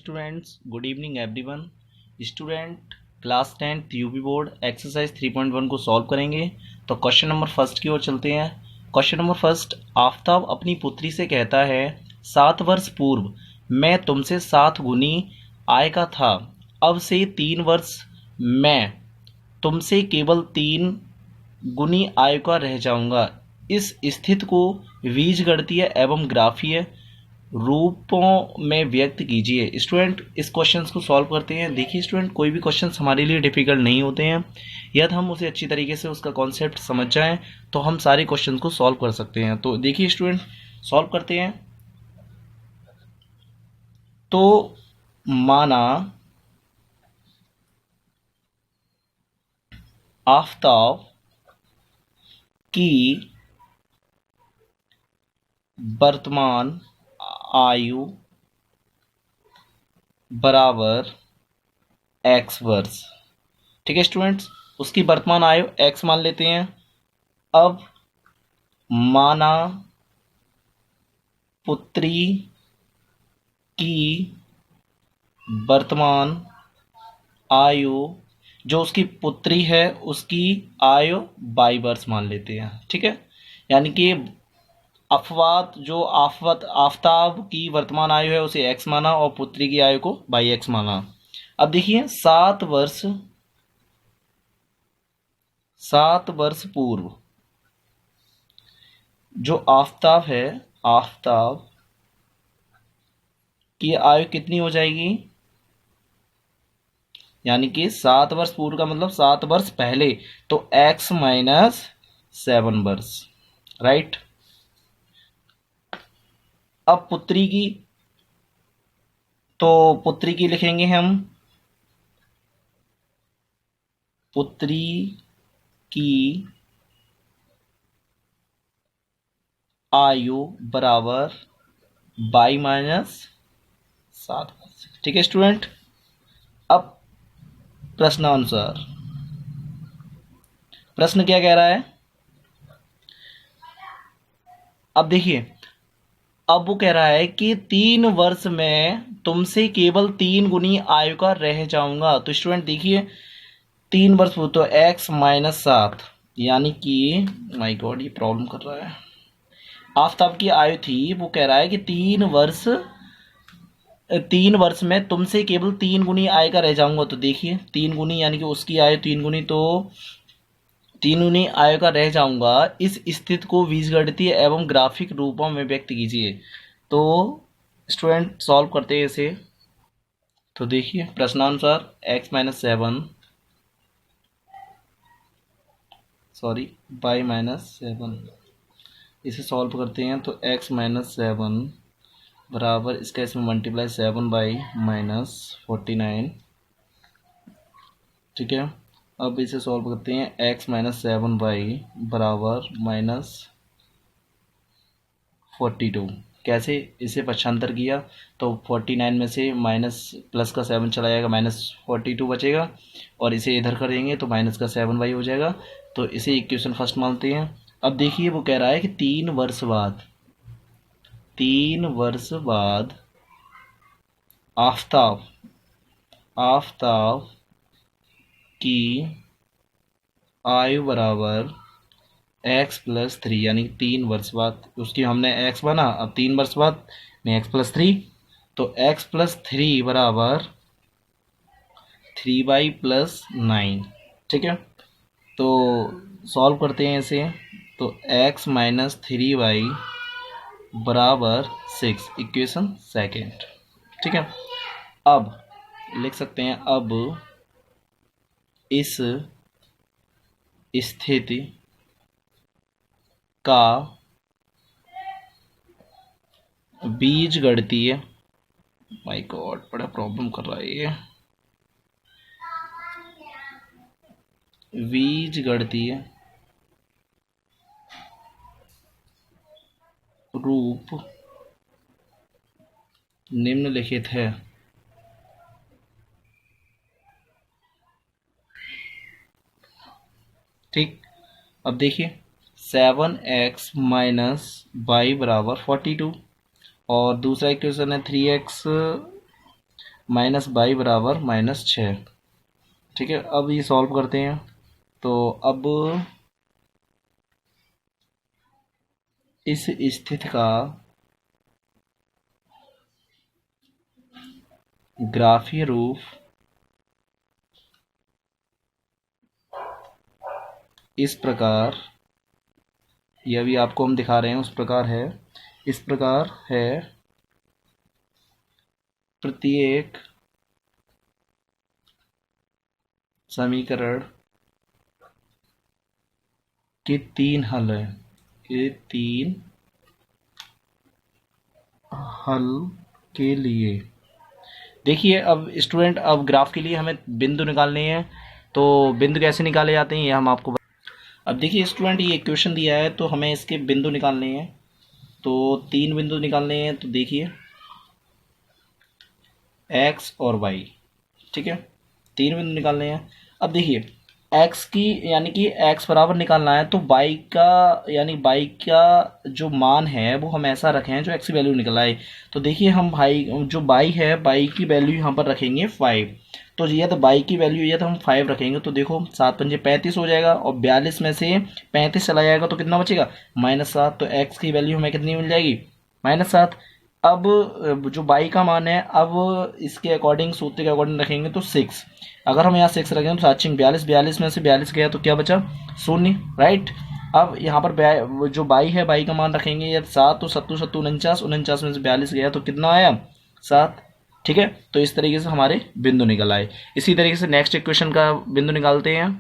Students, good evening everyone. Student class 10th UP board exercise 3.1 को solve करेंगे। तो question number first की ओर चलते हैं। क्वेश्चन नंबर फर्स्ट, आफ्ताब अपनी पुत्री से कहता है 7 वर्ष पूर्व मैं तुमसे 7 गुनी आय का था, अब से 3 वर्ष मैं तुमसे केवल 3 गुनी आय का रह जाऊंगा। इस स्थिति को बीजगणितीय एवं ग्राफीय रूपों में व्यक्त कीजिए। स्टूडेंट इस क्वेश्चन को सॉल्व करते हैं। देखिए स्टूडेंट, कोई भी क्वेश्चन हमारे लिए डिफिकल्ट नहीं होते हैं। यदि हम उसे अच्छी तरीके से उसका कॉन्सेप्ट समझ जाएं तो हम सारे क्वेश्चन को सॉल्व कर सकते हैं। तो देखिए स्टूडेंट, सॉल्व करते हैं। तो माना आफ्ताब की वर्तमान आयु बराबर x वर्ष। ठीक है स्टूडेंट्स, उसकी वर्तमान आयु x मान लेते हैं। अब माना पुत्री की वर्तमान आयु, जो उसकी पुत्री है उसकी आयु 22 वर्ष मान लेते हैं। ठीक है, यानी कि आफ्ताब की वर्तमान आयु है उसे x माना और पुत्री की आयु को 22x माना। अब देखिए 7 वर्ष पूर्व जो आफ्ताब है, आफ्ताब की आयु कितनी हो जाएगी, यानी कि 7 वर्ष पूर्व का मतलब 7 वर्ष पहले, तो x माइनस 7 वर्ष, राइट। अब पुत्री की, तो पुत्री की लिखेंगे हम, पुत्री की आयु बराबर 22 माइनस 7 वर्ष। ठीक है स्टूडेंट, अब प्रश्नानुसार प्रश्न क्या कह रहा है। अब देखिए, अब वो कह रहा है कि 3 वर्ष में तुमसे केवल 3 गुनी आयु का रह जाऊंगा। तो स्टूडेंट देखिए 3 वर्ष पूर्व तो x माइनस 7, यानी कि माय गॉड ये प्रॉब्लम कर रहा है। आफ्ताब की आयु थी, वो कह रहा है कि 3 वर्ष में तुमसे केवल 3 गुनी आय का रह जाऊंगा। तो देखिए 3 गुनी यानी कि उसकी आयु 3 गुनी, तो 3 गुनी आयु का रह जाऊंगा। इस स्थिति को बीजगणितीय एवं ग्राफिक रूपों में व्यक्त कीजिए। तो स्टूडेंट सॉल्व करते हैं इसे। तो देखिए प्रश्नानुसार x माइनस 7 बाई माइनस 7, इसे सॉल्व करते हैं तो x माइनस 7 बराबर इसका इसमें मल्टीप्लाई 7 बाई माइनस 49। ठीक है, अब इसे सॉल्व करते हैं x माइनस 7 बाई बराबर माइनस 42। कैसे, इसे पक्षांतर किया तो 49 में से माइनस प्लस का 7 चला जाएगा, माइनस 42 बचेगा, और इसे इधर करेंगे तो माइनस का 7 बाई हो जाएगा। तो इसे इक्वेशन फर्स्ट मानते हैं। अब देखिए वो कह रहा है कि 3 वर्ष बाद आफ्ताब की आयु बराबर x प्लस 3, यानी कि 3 वर्ष बाद उसकी हमने x बना, अब 3 वर्ष बाद में x प्लस 3, तो x प्लस 3 बराबर 3y प्लस 9। ठीक है, तो सॉल्व करते हैं इसे। तो x माइनस 3y बराबर 6, इक्वेशन सेकेंड। ठीक है, अब लिख सकते हैं, अब इस स्थिति का बीजगणितीय, माय गॉड बड़ा प्रॉब्लम कर रहा है ये, बीजगणितीय रूप निम्नलिखित है। ठीक, अब देखिए 7x माइनस वाई बराबर 42, और दूसरा इक्वेशन है 3x -22 बराबर -6। ठीक है, अब ये सॉल्व करते हैं। तो अब इस स्थिति का ग्राफीय रूप इस प्रकार, यह भी आपको हम दिखा रहे हैं उस प्रकार है, इस प्रकार है। प्रत्येक समीकरण के 3 हल है, ये 3 हल के लिए देखिए। अब स्टूडेंट, अब ग्राफ के लिए हमें बिंदु निकालने हैं, तो बिंदु कैसे निकाले जाते हैं ये हम आपको अब देखिए स्टूडेंट, ये इक्वेशन दिया है तो हमें इसके बिंदु निकालने हैं। तो 3 बिंदु निकालने हैं, तो देखिए x और y। ठीक है, 3 बिंदु निकालने हैं। अब देखिए x की यानी कि x बराबर निकालना है, तो y का यानी y का जो मान है वो हम ऐसा रखें हैं जो x की वैल्यू निकल आए। तो देखिए हम भाई जो y है, y की वैल्यू यहाँ पर रखेंगे 5। तो ये तो y की वैल्यू ये तो हम 5 रखेंगे। तो देखो 7 पंजे 35 हो जाएगा, और 42 में से 35 चला जाएगा तो कितना बचेगा -7। तो x की वैल्यू हमें कितनी मिल जाएगी -7। अब जो y का मान है, अब इसके अकॉर्डिंग सूत्र के अकॉर्डिंग रखेंगे तो 6। अगर हम यहाँ 6 रखें तो 7 42, 42 में से 42 गया तो क्या बचा 0, राइट। अब यहाँ पर जो y है, y का मान रखेंगे या 7, तो 7 7 49, 49 में से 42 गया तो कितना आया 7। ठीक है, तो इस तरीके से हमारे बिंदु निकल आए। इसी तरीके से नेक्स्ट इक्वेशन का बिंदु निकालते हैं।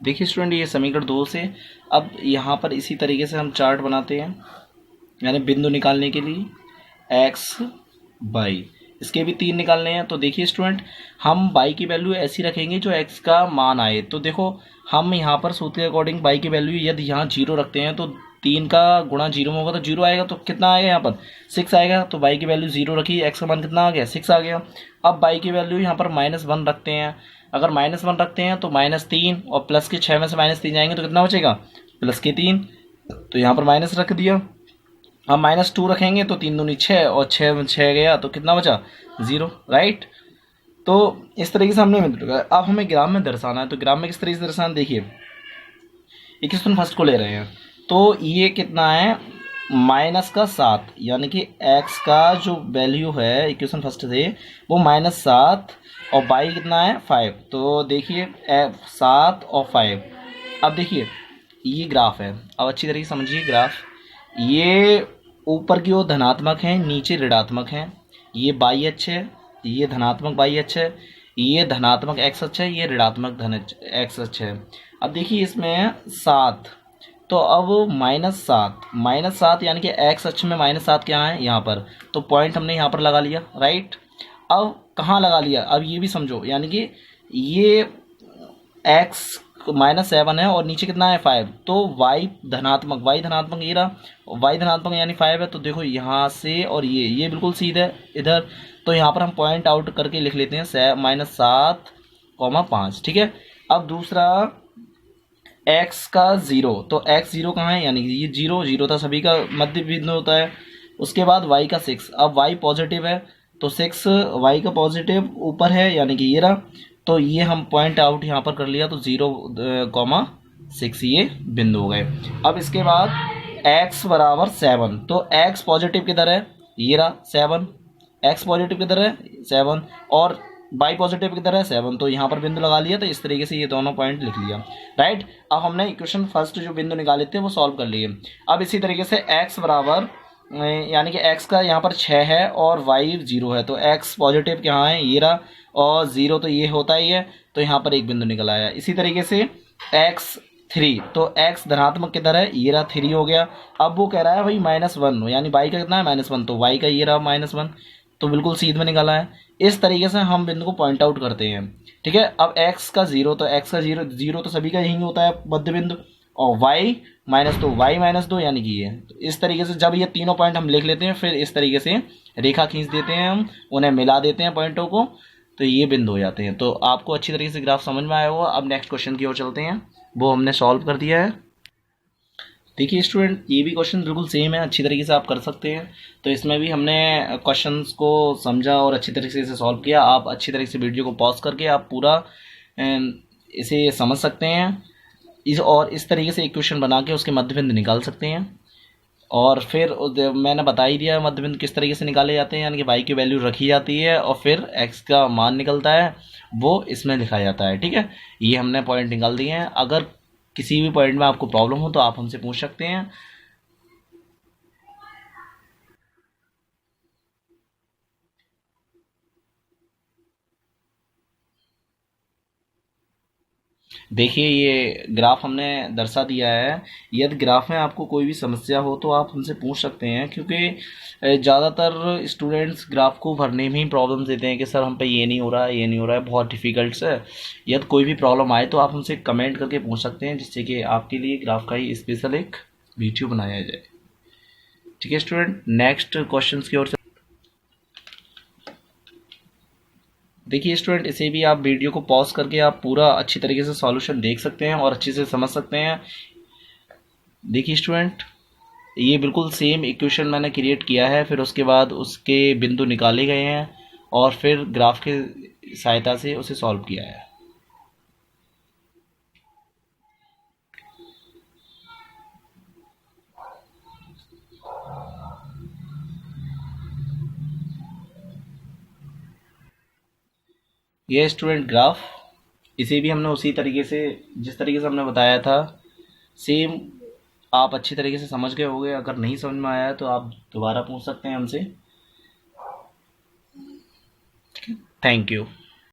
देखिए स्टूडेंट, ये समीकरण 2 से अब यहाँ पर इसी तरीके से हम चार्ट बनाते हैं, यानी बिंदु निकालने के लिए x y, इसके भी 3 निकालने हैं। तो देखिए स्टूडेंट, हम y की वैल्यू ऐसी रखेंगे जो x का मान आए। तो देखो हम यहाँ पर सूत्र के अकॉर्डिंग y की वैल्यू यदि यहाँ 0 रखते हैं तो 3 का गुणा 0 में होगा तो 0 आएगा, तो कितना आएगा यहाँ पर 6 आएगा। तो y की वैल्यू 0 रखी, x का मान कितना आ गया 6 आ गया। अब y की वैल्यू यहाँ पर -1 रखते हैं। अगर -1 रखते हैं तो -3 और प्लस के 6 में से -3 जाएंगे तो कितना बचेगा +3। तो यहाँ पर माइनस रख दिया। हम -2 रखेंगे तो 3 दूनी 6 और 6 में 6 गया तो कितना बचा 0, राइट। तो इस तरीके से हमने अब हमें ग्राम में दर्शाना है। तो ग्राम में किस तरीके से दर्शाना, देखिए इक्वेशन फर्स्ट को ले रहे हैं। तो ये कितना है -7, यानी कि x का जो वैल्यू है इक्वेशन फर्स्ट से वो -7, और y कितना है 5। तो देखिए 7 और 5। अब देखिए ये ग्राफ है, अब अच्छी तरीके से समझिए ग्राफ। ये ऊपर की ओर धनात्मक है, नीचे ऋणात्मक है। ये y अक्ष है, ये धनात्मक y अक्ष है, ये धनात्मक x अक्ष है, ये ऋणात्मक धन x अक्ष है। अब देखिए इसमें 7, तो अब -7 यानी कि x अक्ष में -7 क्या है यहाँ पर, तो पॉइंट हमने यहाँ पर लगा लिया, राइट। अब कहाँ लगा लिया, अब ये भी समझो, यानी कि ये x -7 है और नीचे कितना है 5, तो y धनात्मक ये रहा, y धनात्मक यानी 5 है। तो देखो यहाँ से और ये बिल्कुल सीधे इधर, तो यहाँ पर हम पॉइंट आउट करके लिख लेते हैं -7,5। ठीक है। अब दूसरा x का 0, तो x 0 कहाँ है, यानी कि ये 0 था, सभी का मध्य बिंदु होता है। उसके बाद y का 6, अब y पॉजिटिव है तो 6 y का पॉजिटिव ऊपर है, यानी कि ये रहा। तो ये हम पॉइंट आउट यहाँ पर कर लिया, तो 0,6 ये बिंदु हो गए। अब इसके बाद x बराबर 7, तो x पॉजिटिव किधर है, ये रहा 7, x पॉजिटिव किधर है 7, और y पॉजिटिव किधर है 7, तो यहाँ पर बिंदु लगा लिया। तो इस तरीके से ये दोनों पॉइंट लिख लिया, राइट। अब हमने इक्वेशन फर्स्ट जो बिंदु निकाले थे वो सॉल्व कर लिए। अब इसी तरीके से x बराबर यानी कि x का यहाँ पर 6 है और y 0 है, तो x पॉजिटिव कहाँ है, ये रहा, और 0 तो ये होता ही है, तो यहाँ पर एक बिंदु निकल आया। इसी तरीके से x 3, तो x धनात्मक किधर है, ये रहा 3 हो गया। अब वो कह रहा है भाई -1, यानी y का कितना है -1, तो y का ये रहा -1, तो बिल्कुल सीध में निकला है। इस तरीके से हम बिंदु को पॉइंट आउट करते हैं, ठीक है। अब x का 0, तो x का 0 तो सभी का यही होता है मध्य बिंदु, और y -2 यानी कि ये। तो इस तरीके से जब ये तीनों पॉइंट हम लिख लेते हैं, फिर इस तरीके से रेखा खींच देते हैं, हम उन्हें मिला देते हैं पॉइंटों को, तो ये बिंदु हो जाते हैं। तो आपको अच्छी तरीके से ग्राफ समझ में आया होगा। अब नेक्स्ट क्वेश्चन की ओर चलते हैं, वो हमने सॉल्व कर दिया है। देखिए स्टूडेंट, ये भी क्वेश्चन बिल्कुल सेम है, अच्छी तरीके से आप कर सकते हैं। तो इसमें भी हमने क्वेश्चंस को समझा और अच्छी तरीके से सॉल्व किया। आप अच्छी तरीके से वीडियो को पॉज करके आप पूरा इसे समझ सकते हैं। इस तरीके से इक्वेशन बना के उसके मध्यबिंदु निकाल सकते हैं। और फिर मैंने बता ही दिया मध्यबिंदु किस तरीके से निकाले जाते हैं, यानी कि वाई की वैल्यू रखी जाती है और फिर एक्स का मान निकलता है, वो इसमें लिखा जाता है। ठीक है, ये हमने पॉइंट निकाल दिए हैं। अगर किसी भी पॉइंट में आपको प्रॉब्लम हो तो आप हमसे पूछ सकते हैं। देखिए ये ग्राफ हमने दर्शा दिया है। यदि ग्राफ में आपको कोई भी समस्या हो तो आप हमसे पूछ सकते हैं, क्योंकि ज़्यादातर स्टूडेंट्स ग्राफ को भरने में ही प्रॉब्लम देते हैं कि सर हम पे ये नहीं हो रहा है, ये नहीं हो रहा है, बहुत डिफ़िकल्ट से। यदि कोई भी प्रॉब्लम आए तो आप हमसे कमेंट करके पूछ सकते हैं, जिससे कि आपके लिए ग्राफ का ही स्पेशल एक वीडियो बनाया जाए। ठीक है स्टूडेंट, नेक्स्ट क्वेश्चन की ओर। देखिए स्टूडेंट, इसे भी आप वीडियो को पॉज करके आप पूरा अच्छी तरीके से सॉल्यूशन देख सकते हैं और अच्छे से समझ सकते हैं। देखिए स्टूडेंट, ये बिल्कुल सेम इक्वेशन मैंने क्रिएट किया है, फिर उसके बाद उसके बिंदु निकाले गए हैं और फिर ग्राफ के सहायता से उसे सॉल्व किया है। ये स्टूडेंट ग्राफ, इसे भी हमने उसी तरीके से, जिस तरीके से हमने बताया था, सेम आप अच्छी तरीके से समझ गए होंगे। अगर नहीं समझ में आया है तो आप दोबारा पूछ सकते हैं हमसे। Thank you.